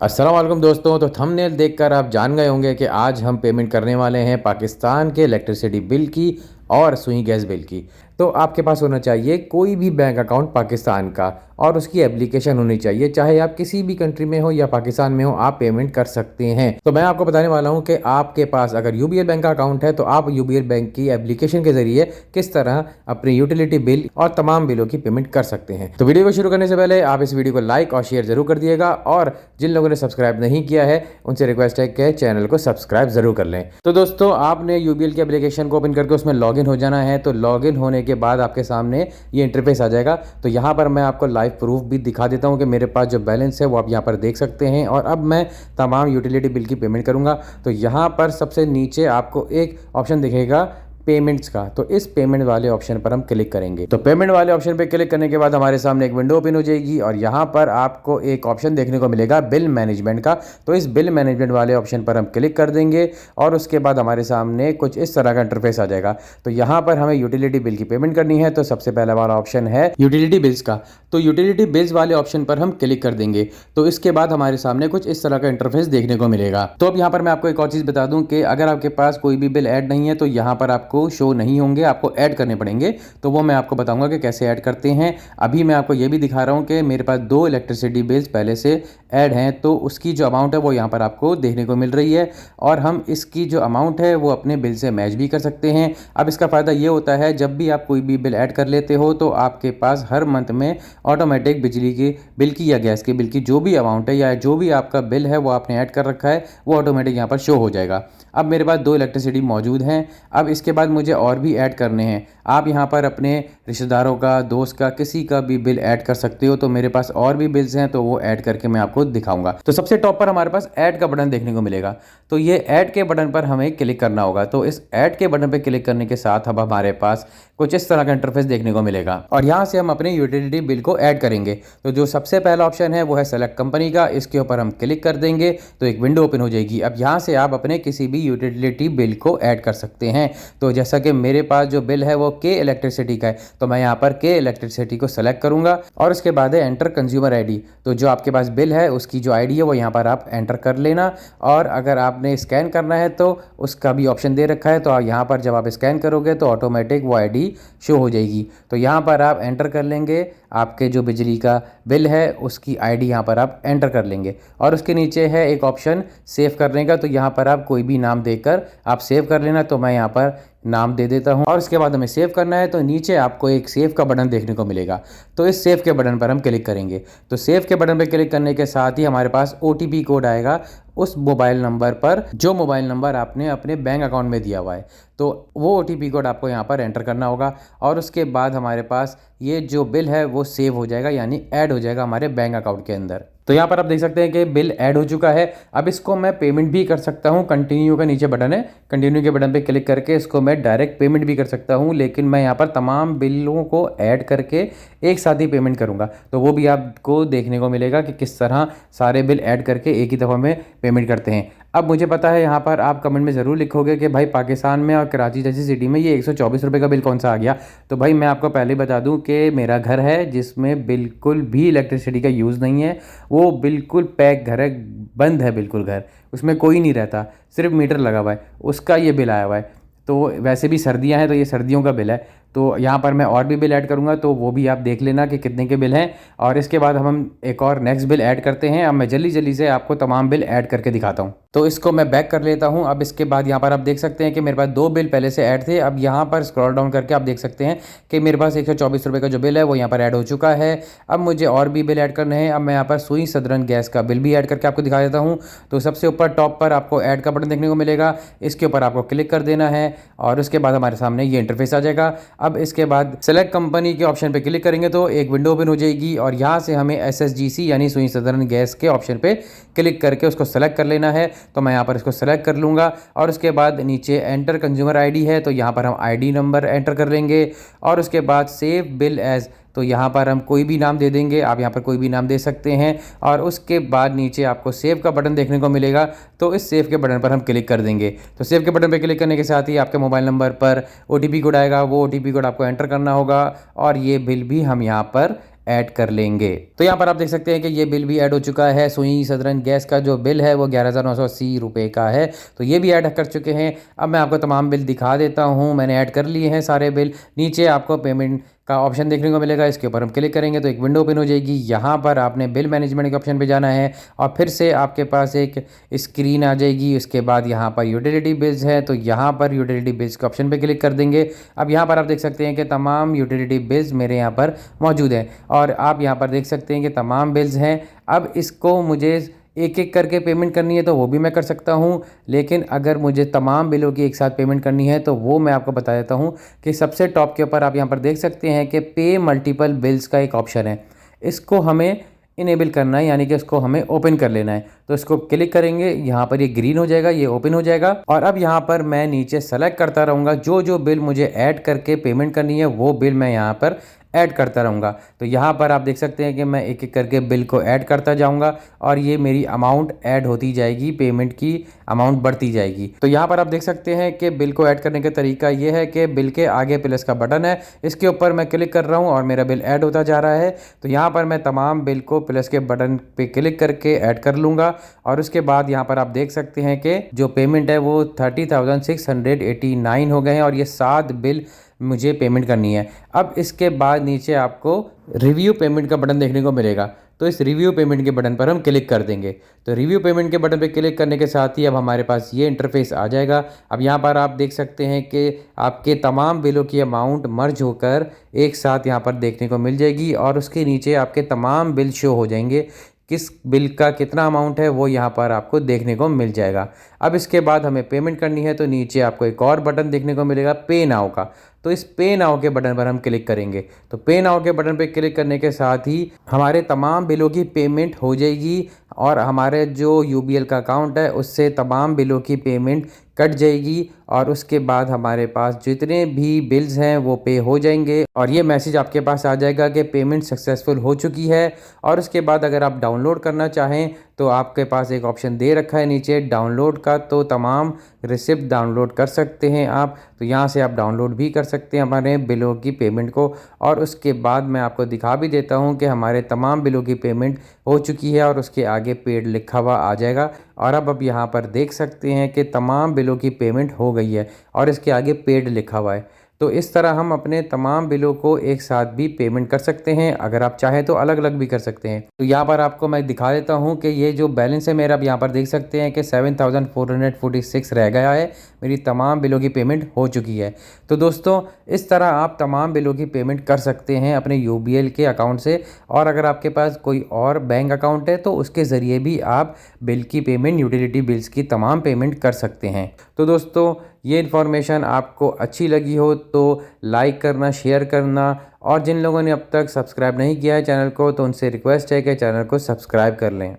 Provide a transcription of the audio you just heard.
अस्सलाम वालेकुम दोस्तों। तो थंबनेल देखकर आप जान गए होंगे कि आज हम पेमेंट करने वाले हैं पाकिस्तान के इलेक्ट्रिसिटी बिल की और सुई गैस बिल की। तो आपके पास होना चाहिए कोई भी बैंक अकाउंट पाकिस्तान का और उसकी एप्लीकेशन होनी चाहिए, चाहे आप किसी भी कंट्री में हो या पाकिस्तान में हो, आप पेमेंट कर सकते हैं। तो मैं आपको बताने वाला हूं कि आपके पास अगर यूबीएल बैंक का अकाउंट है तो आप यूबीएल बैंक की एप्लीकेशन के जरिए किस तरह अपनी यूटिलिटी बिल और तमाम बिलों की पेमेंट कर सकते हैं। तो वीडियो को शुरू करने से पहले आप इस वीडियो को लाइक और शेयर जरूर कर दिएगा, और जिन लोगों ने सब्सक्राइब नहीं किया है उनसे रिक्वेस्ट है कि चैनल को सब्सक्राइब जरूर कर लें। तो दोस्तों, आपने यूबीएल की एप्लीकेशन को ओपन करके उसमें लॉगिन हो जाना है। तो लॉगिन होने के बाद आपके सामने ये इंटरफेस आ जाएगा। तो यहाँ पर मैं आपको लाइव प्रूफ भी दिखा देता हूँ कि मेरे पास जो बैलेंस है वो आप यहाँ पर देख सकते हैं। और अब मैं तमाम यूटिलिटी बिल की पेमेंट करूँगा। तो यहाँ पर सबसे नीचे आपको एक ऑप्शन दिखेगा पेमेंट्स का, तो इस पेमेंट वाले ऑप्शन पर हम क्लिक करेंगे। तो पेमेंट वाले ऑप्शन पर क्लिक करने के बाद हमारे सामने एक विंडो ओपन हो जाएगी और यहाँ पर आपको एक ऑप्शन देखने को मिलेगा बिल मैनेजमेंट का। तो इस बिल मैनेजमेंट वाले ऑप्शन पर हम क्लिक कर देंगे और उसके बाद हमारे सामने कुछ इस तरह का इंटरफेस आ जाएगा। तो यहाँ पर हमें यूटिलिटी बिल की पेमेंट करनी है। तो सबसे पहला वाला ऑप्शन है यूटिलिटी बिल्स का। तो यूटिलिटी बिल्स वाले ऑप्शन पर हम क्लिक कर देंगे। तो इसके बाद हमारे सामने कुछ इस तरह का इंटरफेस देखने को मिलेगा। तो अब यहाँ पर मैं आपको एक और चीज़ बता दूं कि अगर आपके पास कोई भी बिल ऐड नहीं है तो यहाँ पर आपको शो नहीं होंगे, आपको ऐड करने पड़ेंगे। तो वो मैं आपको बताऊंगा कि कैसे ऐड करते हैं। अभी मैं आपको ये भी दिखा रहा हूँ कि मेरे पास 2 इलेक्ट्रिसिटी बिल्स पहले से ऐड हैं, तो उसकी जो अमाउंट है वो यहाँ पर आपको देखने को मिल रही है। और हम इसकी जो अमाउंट है वो अपने बिल से मैच भी कर सकते हैं। अब इसका फ़ायदा ये होता है, जब भी आप कोई भी बिल ऐड कर लेते हो तो आपके पास हर मंथ में ऑटोमेटिक बिजली की बिल की या गैस के बिल की जो भी अमाउंट है या जो भी आपका बिल है वो आपने ऐड कर रखा है वो ऑटोमेटिक यहाँ पर शो हो जाएगा। अब मेरे पास 2 इलेक्ट्रिसिटी मौजूद हैं। अब इसके बाद मुझे और भी ऐड करने हैं। आप यहाँ पर अपने रिश्तेदारों का, दोस्त का, किसी का भी बिल ऐड कर सकते हो। तो मेरे पास और भी बिल्स हैं तो वो ऐड करके मैं आपको दिखाऊंगा। तो सबसे टॉप पर हमारे पास ऐड का बटन देखने को मिलेगा। तो ये ऐड के बटन पर हमें क्लिक करना होगा। तो इस ऐड के बटन पर क्लिक करने के साथ अब हमारे पास कुछ इस तरह का इंटरफेस देखने को मिलेगा और यहाँ से हम अपने यूटिलिटी बिल को ऐड करेंगे। तो जो सबसे पहला ऑप्शन है वो है सेलेक्ट कंपनी का। इसके ऊपर हम क्लिक कर देंगे तो एक विंडो ओपन हो जाएगी। अब यहाँ से आप अपने किसी भी यूटिलिटी बिल को ऐड कर सकते हैं। तो जैसा कि मेरे पास जो बिल है वो के इलेक्ट्रिसिटी का है, तो मैं यहाँ पर के इलेक्ट्रिसिटी को सेलेक्ट करूँगा और उसके बाद है एंटर कंज्यूमर आईडी। तो जो आपके पास बिल है उसकी जो आईडी है वो यहाँ पर आप एंटर कर लेना। और अगर आपने स्कैन करना है तो उसका भी ऑप्शन दे रखा है। तो यहाँ पर जब आप स्कैन करोगे तो ऑटोमेटिक वो आईडी शो हो जाएगी। तो यहाँ पर आप एंटर कर लेंगे आपके जो बिजली का बिल है उसकी आईडी यहाँ पर आप एंटर कर लेंगे। और उसके नीचे है एक ऑप्शन सेव करने का। तो यहाँ पर आप कोई भी नाम देकर आप सेव कर लेना। तो मैं यहाँ पर नाम दे देता हूँ और इसके बाद हमें सेव करना है। तो नीचे आपको एक सेव का बटन देखने को मिलेगा। तो इस सेव के बटन पर हम क्लिक करेंगे। तो सेव के बटन पर क्लिक करने के साथ ही हमारे पास ओटीपी कोड आएगा उस मोबाइल नंबर पर जो मोबाइल नंबर आपने अपने बैंक अकाउंट में दिया हुआ है। तो वो ओटीपी कोड आपको यहाँ पर एंटर करना होगा और उसके बाद हमारे पास ये जो बिल है वो सेव हो जाएगा, यानी ऐड हो जाएगा हमारे बैंक अकाउंट के अंदर। तो यहाँ पर आप देख सकते हैं कि बिल ऐड हो चुका है। अब इसको मैं पेमेंट भी कर सकता हूँ। कंटिन्यू का नीचे बटन है, कंटिन्यू के बटन पे क्लिक करके इसको मैं डायरेक्ट पेमेंट भी कर सकता हूँ। लेकिन मैं यहाँ पर तमाम बिलों को ऐड करके एक साथ ही पेमेंट करूँगा। तो वो भी आपको देखने को मिलेगा कि किस तरह सारे बिल ऐड करके एक ही दफ़ा में पेमेंट करते हैं। अब मुझे पता है यहाँ पर आप कमेंट में ज़रूर लिखोगे कि भाई पाकिस्तान में और कराची जैसी सिटी में ये 124 रुपये का बिल कौन सा आ गया। तो भाई मैं आपको पहले बता दूं कि मेरा घर है जिसमें बिल्कुल भी इलेक्ट्रिसिटी का यूज़ नहीं है। वो बिल्कुल पैक घर है, बंद है बिल्कुल घर, उसमें कोई नहीं रहता, सिर्फ मीटर लगा हुआ है, उसका ये बिल आया हुआ है। तो वैसे भी सर्दियाँ हैं तो ये सर्दियों का बिल है। तो यहाँ पर मैं और भी बिल ऐड करूँगा तो वो भी आप देख लेना कि कितने के बिल हैं। और इसके बाद हम एक और नेक्स्ट बिल ऐड करते हैं। अब मैं जल्दी जल्दी से आपको तमाम बिल ऐड करके दिखाता हूँ। तो इसको मैं बैक कर लेता हूँ। अब इसके बाद यहाँ पर आप देख सकते हैं कि मेरे पास 2 बिल पहले से ऐड थे। अब यहाँ पर स्क्रॉल डाउन करके आप देख सकते हैं कि मेरे पास 124 रुपये का जो बिल है वो यहाँ पर ऐड हो चुका है। अब मुझे और भी बिल ऐड करने हैं। अब मैं यहाँ पर सुई सदरन गैस का बिल भी ऐड करके आपको दिखा देता हूँ। तो सबसे ऊपर टॉप पर आपको ऐड का बटन देखने को मिलेगा, इसके ऊपर आपको क्लिक कर देना है और उसके बाद हमारे सामने ये इंटरफेस आ जाएगा। अब इसके बाद सेलेक्ट कंपनी के ऑप्शन पे क्लिक करेंगे तो एक विंडो ओपन हो जाएगी और यहाँ से हमें एसएसजीसी यानी सुई सदरन गैस के ऑप्शन पे क्लिक करके उसको सेलेक्ट कर लेना है। तो मैं यहाँ पर इसको सेलेक्ट कर लूँगा और उसके बाद नीचे एंटर कंज्यूमर आईडी है, तो यहाँ पर हम आईडी नंबर एंटर कर लेंगे और उसके बाद सेव बिल एज, तो यहाँ पर हम कोई भी नाम दे देंगे। आप यहाँ पर कोई भी नाम दे सकते हैं और उसके बाद नीचे आपको सेव का बटन देखने को मिलेगा। तो इस सेव के बटन पर हम क्लिक कर देंगे। तो सेव के बटन पर क्लिक करने के साथ ही आपके मोबाइल नंबर पर ओटीपी कोड आएगा, वो ओटीपी कोड आपको एंटर करना होगा और ये बिल भी हम यहाँ पर ऐड कर लेंगे। तो यहाँ पर आप देख सकते हैं कि ये बिल भी ऐड हो चुका है। सुई सदरन गैस का जो बिल है वो 11,980 रुपये का है, तो ये भी ऐड कर चुके हैं। अब मैं आपको तमाम बिल दिखा देता हूँ। मैंने ऐड कर लिए हैं सारे बिल। नीचे आपको पेमेंट का ऑप्शन देखने को मिलेगा, इसके ऊपर हम क्लिक करेंगे तो एक विंडो ओपन हो जाएगी। यहाँ पर आपने बिल मैनेजमेंट के ऑप्शन पे जाना है और फिर से आपके पास एक स्क्रीन आ जाएगी। उसके बाद यहाँ पर यूटिलिटी बिल्स है, तो यहाँ पर यूटिलिटी बिल्स के ऑप्शन पे क्लिक कर देंगे। अब यहाँ पर आप देख सकते हैं कि तमाम यूटिलिटी बिल्स मेरे यहाँ पर मौजूद हैं और आप यहाँ पर देख सकते हैं कि तमाम बिल्स हैं। अब इसको मुझे एक एक करके पेमेंट करनी है तो वो भी मैं कर सकता हूँ, लेकिन अगर मुझे तमाम बिलों की एक साथ पेमेंट करनी है तो वो मैं आपको बता देता हूँ कि सबसे टॉप के ऊपर आप यहाँ पर देख सकते हैं कि पे मल्टीपल बिल्स का एक ऑप्शन है। इसको हमें इनेबल करना है, यानी कि इसको हमें ओपन कर लेना है। तो इसको क्लिक करेंगे, यहाँ पर ये ग्रीन हो जाएगा, ये ओपन हो जाएगा। और अब यहाँ पर मैं नीचे सेलेक्ट करता रहूँगा, जो जो बिल मुझे ऐड करके पेमेंट करनी है वो बिल मैं यहाँ पर ऐड करता रहूँगा। तो यहाँ पर आप देख सकते हैं कि मैं एक एक करके बिल को ऐड करता जाऊँगा और ये मेरी अमाउंट ऐड होती जाएगी, पेमेंट की अमाउंट बढ़ती जाएगी। तो यहाँ पर आप देख सकते हैं कि बिल को ऐड करने का तरीका ये है कि बिल के आगे प्लस का बटन है, इसके ऊपर मैं क्लिक कर रहा हूँ और मेरा बिल ऐड होता जा रहा है। तो यहाँ पर मैं तमाम बिल को प्लस के बटन पे क्लिक करके ऐड कर लूँगा और उसके बाद यहाँ पर आप देख सकते हैं कि जो पेमेंट है वो 30,689 हो गए हैं और ये 7 बिल मुझे पेमेंट करनी है। अब इसके बाद नीचे आपको रिव्यू पेमेंट का बटन देखने को मिलेगा, तो इस रिव्यू पेमेंट के बटन पर हम क्लिक कर देंगे। तो रिव्यू पेमेंट के बटन पर क्लिक करने के साथ ही अब हमारे पास ये इंटरफेस आ जाएगा। अब यहाँ पर आप देख सकते हैं कि आपके तमाम बिलों की अमाउंट मर्ज होकर एक साथ यहाँ पर देखने को मिल जाएगी और उसके नीचे आपके तमाम बिल शो हो जाएंगे। किस बिल का कितना अमाउंट है वो यहाँ पर आपको देखने को मिल जाएगा। अब इसके बाद हमें पेमेंट करनी है तो नीचे आपको एक और बटन देखने को मिलेगा पे नाउ का। तो इस पे नाउ के बटन पर हम क्लिक करेंगे। तो पे नाउ के बटन पर क्लिक करने के साथ ही हमारे तमाम बिलों की पेमेंट हो जाएगी और हमारे जो यूबीएल का अकाउंट है उससे तमाम बिलों की पेमेंट कट जाएगी और उसके बाद हमारे पास जितने भी बिल्स हैं वो पे हो जाएंगे और ये मैसेज आपके पास आ जाएगा कि पेमेंट सक्सेसफुल हो चुकी है। और उसके बाद अगर आप डाउनलोड करना चाहें तो आपके पास एक ऑप्शन दे रखा है नीचे डाउनलोड का, तो तमाम रिसिप्ट डाउनलोड कर सकते हैं आप। तो यहाँ से आप डाउनलोड भी कर सकते हैं हमारे बिलों की पेमेंट को। और उसके बाद मैं आपको दिखा भी देता हूँ कि हमारे तमाम बिलों की पेमेंट हो चुकी है और उसके आगे पेड लिखा हुआ आ जाएगा। और अब यहाँ पर देख सकते हैं कि तमाम बिलों की पेमेंट हो गई है और इसके आगे पेड लिखा हुआ है। तो इस तरह हम अपने तमाम बिलों को एक साथ भी पेमेंट कर सकते हैं। अगर आप चाहें तो अलग अलग भी कर सकते हैं। तो यहाँ पर आपको मैं दिखा देता हूँ कि ये जो बैलेंस है मेरा, अब यहाँ पर देख सकते हैं कि 7,446 रह गया है। मेरी तमाम बिलों की पेमेंट हो चुकी है। तो दोस्तों इस तरह आप तमाम बिलों की पेमेंट कर सकते हैं अपने यूबीएल के अकाउंट से। और अगर आपके पास कोई और बैंक अकाउंट है तो उसके ज़रिए भी आप बिल की पेमेंट, यूटिलिटी बिल्स की तमाम पेमेंट कर सकते हैं। तो दोस्तों ये इन्फॉर्मेशन आपको अच्छी लगी हो तो लाइक करना, शेयर करना और जिन लोगों ने अब तक सब्सक्राइब नहीं किया है चैनल को तो उनसे रिक्वेस्ट है कि चैनल को सब्सक्राइब कर लें।